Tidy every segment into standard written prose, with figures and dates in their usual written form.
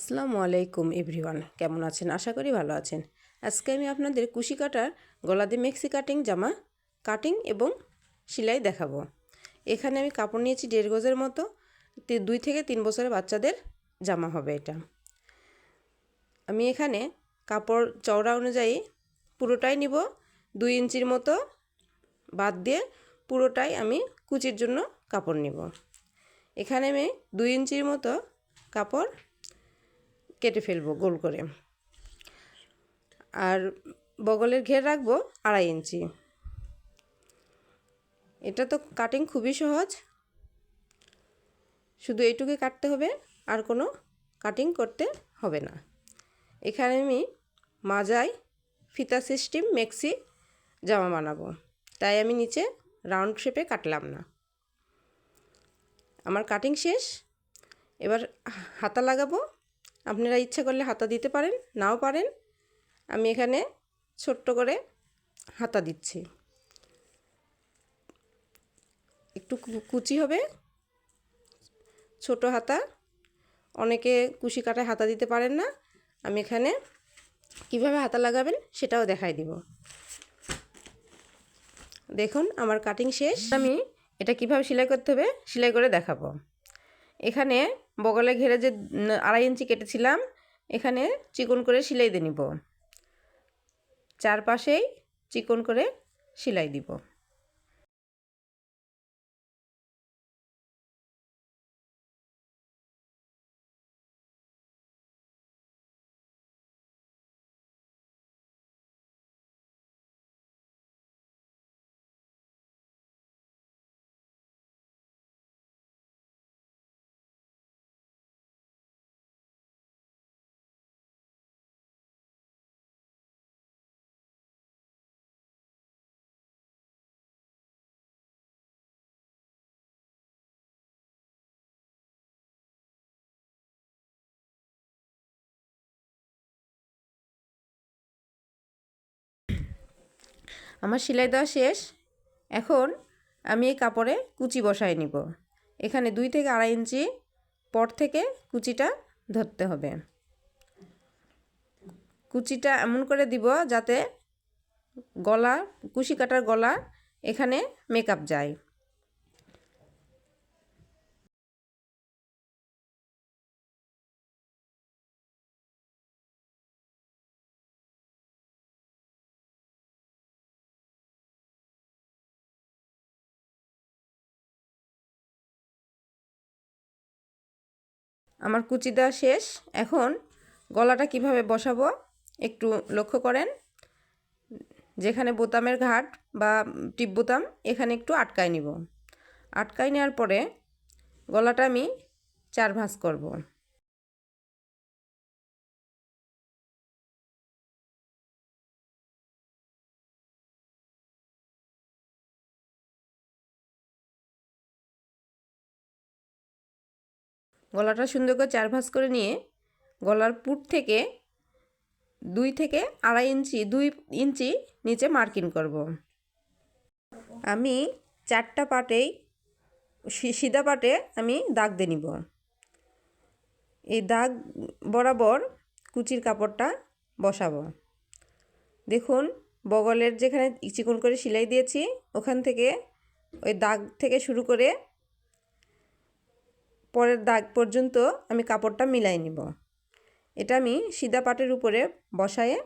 আসসালামু আলাইকুম এভরিওয়ান, কেমন আছেন? আশা করি ভালো আছেন। আজকে আমি আপনাদের কুশি কাটার গলা দিয়ে মেক্সি কাটিং জামা কাটিং এবং সেলাই দেখাবো। এখানে আমি কাপড় নিয়েছি 1.5 গজের মতো। 2 থেকে 3 বছরের বাচ্চাদের জামা হবে এটা। আমি এখানে কাপড় চওড়া অনুযায়ী পুরোটাই নিব 2 ইঞ্চির মতো বাদ দিয়ে পুরোটাই আমি কুচির জন্য কাপড় নিব। এখানে আমি 2 ইঞ্চির মতো কাপড় কেটে ফেলবো গোল করে, আর বগলের ঘের রাখবো 2.5 ইঞ্চি। এটা তো কাটিং খুবই সহজ, শুধু এইটুকুই কাটতে হবে, আর কোনো কাটিং করতে হবে না। এখানে আমি মাজায় ফিতা সিস্টেম মেক্সি জামা বানাবো, তাই আমি নিচে রাউন্ড শেপে কাটলাম না। আমার কাটিং শেষ। এবার হাতা লাগাবো। আপনারা ইচ্ছা করলে হাতা দিতে পারেন, নাও পারেন। আমি এখানে ছোট্ট করে হাতা দিচ্ছি। একটু কুচি হবে, ছোট হাতা। অনেকে কুশি কাটায় হাতা দিতে পারেন না। আমি এখানে কিভাবে হাতা লাগাবেন সেটাও দেখাই দিব। দেখুন আমার কাটিং শেষ। আমি এটা কিভাবে সেলাই করতে হবে সেলাই করে দেখাবো। এখানে বগলে ঘেরে যে 2.5 ইঞ্চি কেটেছিলাম, এখানে চিকন করে সেলাই দিয়ে নিব। চারপাশেই চিকন করে সেলাই দিব। আমার সেলাই দেওয়া শেষ। এখন আমি এই কাপড়ে কুচি বসায় নিব। এখানে 2 থেকে 2.5 ইঞ্চি পর থেকে কুচিটা ধরতে হবে। কুচিটা এমন করে দিব যাতে গলা, কুশি কাটার গলা এখানে মেকআপ যায়। আমার কুচি দেওয়া শেষ। এখন গলাটা কিভাবে বসাবো একটু লক্ষ্য করেন। যেখানে বোতামের ঘাট বা টিপ বোতাম, এখানে একটু আটকায় নিব। আটকায় নেওয়ার পরে গলাটা আমি 4 ভাঁজ করব। গলাটা সুন্দর করে 4 ভাঁজ করে নিয়ে গলার পুট থেকে 2 থেকে 2.5 ইঞ্চি 2 ইঞ্চি নিচে মার্কিং করব। আমি 4টা পাটেই সিধা পাটে আমি দাগ দিয়ে নিব। এই দাগ বরাবর কুচির কাপড়টা বসাবো। দেখুন বগলের যেখানে চিকন করে সেলাই দিয়েছি, ওখান থেকে ওই দাগ থেকে শুরু করে পরের দাগ পর্যন্ত আমি কাপড়টা মিলাই নিব। এটা আমি সিধা পাটের উপরে বসায়ে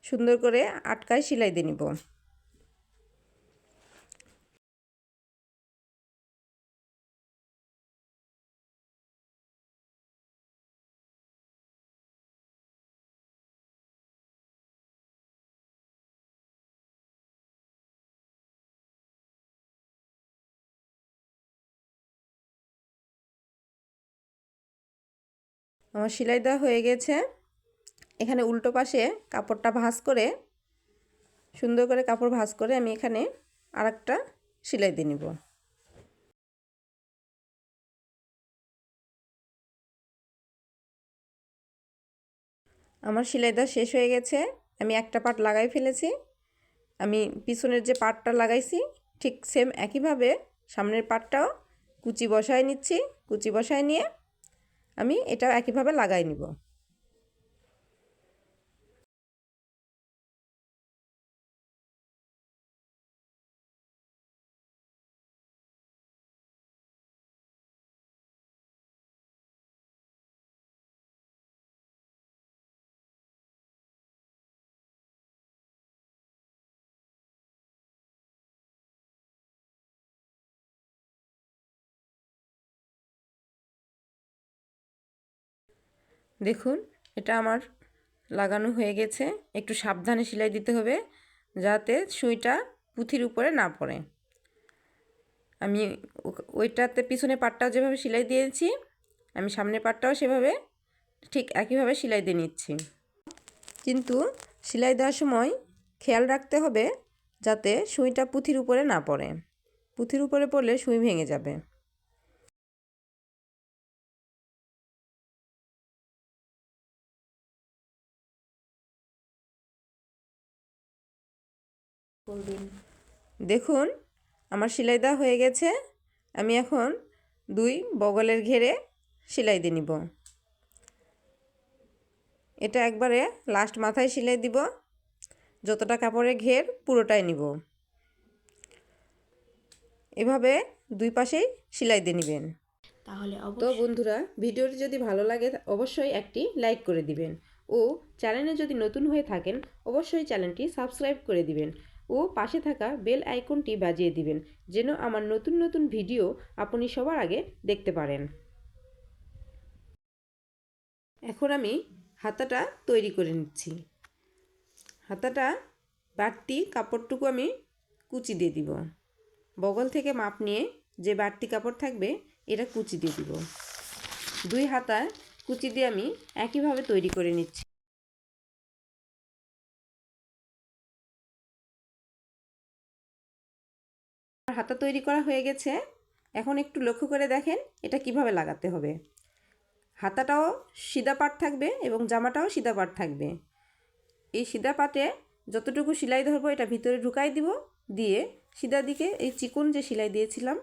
সুন্দর করে আটকায় সেলাই দিয়ে নিব। আমার সেলাই দেওয়া হয়ে গেছে। এখানে উল্টো পাশে কাপড়টা ভাঁজ করে, সুন্দর করে কাপড় ভাঁজ করে আমি এখানে আরেকটা সেলাই দিয়ে নিব। আমার সেলাই দেওয়া শেষ হয়ে গেছে। আমি একটা পাট লাগাই ফেলেছি। আমি পিছনের যে পাটটা লাগাইছি ঠিক সেম একইভাবে সামনের পাটটাও কুচি বসায় নিচ্ছি। কুচি বসায় নিয়ে আমি এটাও একইভাবে লাগাই নিব। দেখুন এটা আমার লাগানো হয়ে গেছে। একটু সাবধানে সেলাই দিতে হবে যাতে সুইটা পুঁথির উপরে না পড়ে। আমি ওইটাতে পিছনে পাটটাও যেভাবে সেলাই দিয়েছি আমি সামনের পাটটাও সেভাবে ঠিক একইভাবে সেলাই দিয়ে নিচ্ছি। কিন্তু সেলাই দেওয়ার সময় খেয়াল রাখতে হবে যাতে সুইটা পুঁথির উপরে না পড়ে। পুঁথির উপরে পড়লে সুই ভেঙে যাবে। দেখুন আমার সেলাই দেওয়া হয়ে গেছে। আমি এখন দুই বগলের ঘেরে সেলাই দিয়ে নিব। এটা একবারে লাস্ট মাথায় সেলাই দিব। যতটা কাপড়ের ঘের পুরোটাই নিব। এভাবে দুই পাশেই সেলাই দিয়ে নেবেন। তো বন্ধুরা ভিডিওটি যদি ভালো লাগে অবশ্যই একটি লাইক করে দিবেন ও চ্যানেলে যদি নতুন হয়ে থাকেন অবশ্যই চ্যানেলটি সাবস্ক্রাইব করে দিবেন ও পাশে থাকা বেল আইকনটি বাজিয়ে দিবেন যেন আমার নতুন নতুন ভিডিও আপনি সবার আগে দেখতে পারেন। এখন আমি হাতাটা তৈরি করে নিচ্ছি। হাতাটা বাড়তি কাপড়টুকু আমি কুচি দিয়ে দিব। বগল থেকে মাপ নিয়ে যে বাড়তি কাপড় থাকবে এটা কুচি দিয়ে দিব। দুই হাতায় কুচি দিয়ে আমি একইভাবে তৈরি করে নিচ্ছি। হাতা তৈরি করা হয়ে গেছে। এখন একটু লক্ষ্য করে দেখেন এটা কিভাবে লাগাতে হবে। হাতাটাও সিধা পাট থাকবে এবং জামাটাও সিধা পাট থাকবে। এই সিধা পাটে যতটুকু সেলাই ধরবো এটা ভিতরে ঢুকাই দিব, দিয়ে সিধা দিকে এই চিকন যে সেলাই দিয়েছিলাম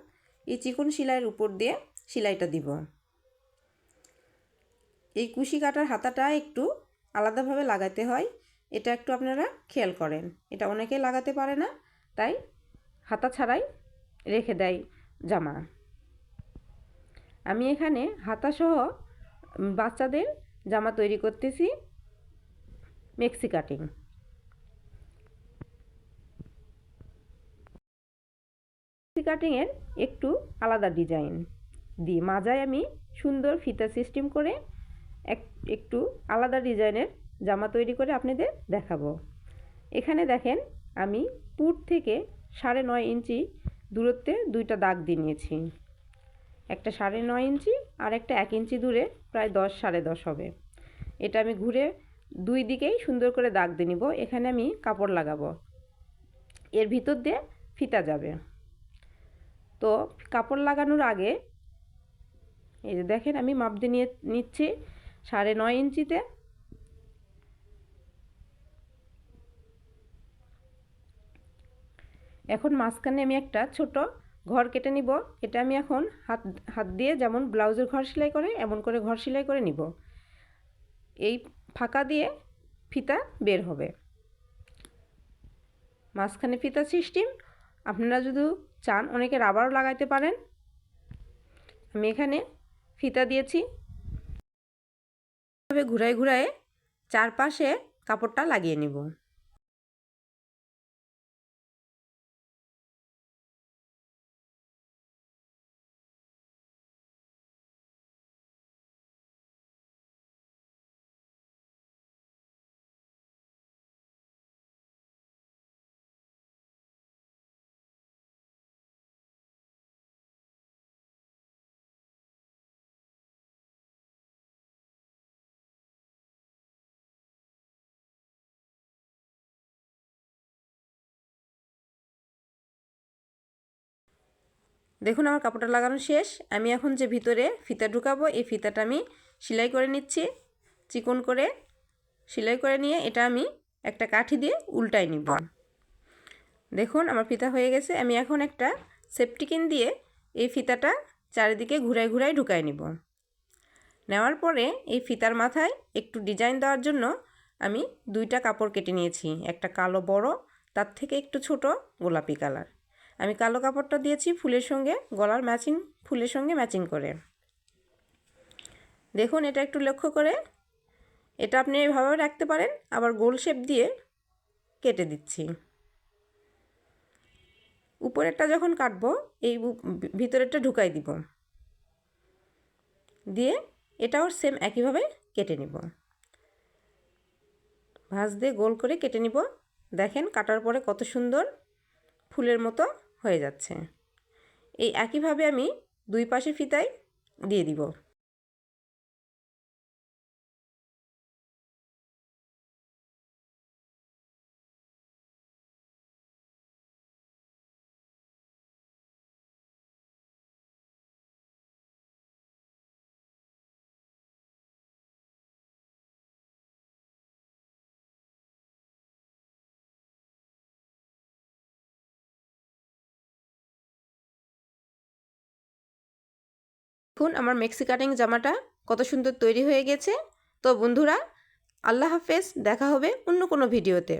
এই চিকন সেলাইয়ের উপর দিয়ে সেলাইটা দিব। এই কুশি কাটার হাতাটা একটু আলাদাভাবে লাগাতে হয়, এটা একটু আপনারা খেয়াল করেন। এটা অনেকে লাগাতে পারে না, তাই হাতা ছাড়াই রেখে দেয় জামা। আমি এখানে হাতাসহ বাচ্চাদের জামা তৈরি করতেছি মেক্সি কাটিং। মেক্সি কাটিংয়ের একটু আলাদা ডিজাইন দিয়ে মাজায় আমি সুন্দর ফিতা সিস্টেম করে একটু আলাদা ডিজাইনের জামা তৈরি করে আপনাদের দেখাবো। এখানে দেখেন আমি পুট থেকে 9.5 ইঞ্চি দূরত্বে দুইটা দাগ দিয়ে নিয়েছি। একটা 9.5 ইঞ্চি আর একটা 1 ইঞ্চি দূরে প্রায় 10 10.5 হবে। এটা আমি ঘুরে দুই দিকেই সুন্দর করে দাগ দিয়ে নিব। এখানে আমি কাপড় লাগাবো, এর ভিতর দিয়ে ফিতা যাবে। তো কাপড় লাগানোর আগে এই যে দেখেন আমি মাপ দিয়ে নিচ্ছি 9.5 ইঞ্চিতে। এখন মাঝখানে আমি একটা ছোট ঘর কেটে নিব। এটা আমি এখন হাত দিয়ে যেমন ব্লাউজের ঘর সেলাই করে এমন করে ঘর সেলাই করে নিব। এই ফাঁকা দিয়ে ফিতা বের হবে। মাঝখানে ফিতা সিস্টেম, আপনারা যদি চান অনেকে রাবারও লাগাইতে পারেন। আমি এখানে ফিতা দিয়েছি। এভাবে ঘুরায় ঘুরায় চারপাশে কাপড়টা লাগিয়ে নিব। দেখুন আমার কাপড়টা লাগানো শেষ। আমি এখন যে ভিতরে ফিতা ঢুকাবো এই ফিতাটা আমি সেলাই করে নিচ্ছি। চিকন করে সেলাই করে নিয়ে এটা আমি একটা কাঠি দিয়ে উল্টাই নিব। দেখুন আমার ফিতা হয়ে গেছে। আমি এখন একটা সেফটিকিন দিয়ে এই ফিতাটা চারিদিকে ঘুরাই ঘুরাই ঢুকাই নিব। নেওয়ার পরে এই ফিতার মাথায় একটু ডিজাইন দেওয়ার জন্য আমি 2টা কাপড় কেটে নিয়েছি। একটা কালো বড়, তার থেকে একটু ছোট গোলাপি কালার। আমি কালো কাপড়টা দিয়েছি ফুলের সঙ্গে, গলার ম্যাচিং ফুলের সঙ্গে ম্যাচিং করে। দেখুন এটা একটু লক্ষ্য করে, এটা আপনি এইভাবে রাখতে পারেন, আবার গোল শেপ দিয়ে কেটে দিচ্ছি। উপরেরটা যখন কাটবো এই ভিতরেরটা ঢুকাই দিব, দিয়ে এটাও সেম একইভাবে কেটে নিব। ভাঁজ দিয়ে গোল করে কেটে নিব। দেখেন কাটার পরে কত সুন্দর ফুলের মতো হয়ে যাচ্ছে। এই একইভাবে আমি 2 পাশে ফিতায় দিয়ে দিব। দেখুন আমার মেক্সি কাটিং জামাটা কত সুন্দর তৈরি হয়ে গেছে। তো বন্ধুরা, আল্লাহ হাফেজ, দেখা হবে অন্য কোনো ভিডিওতে।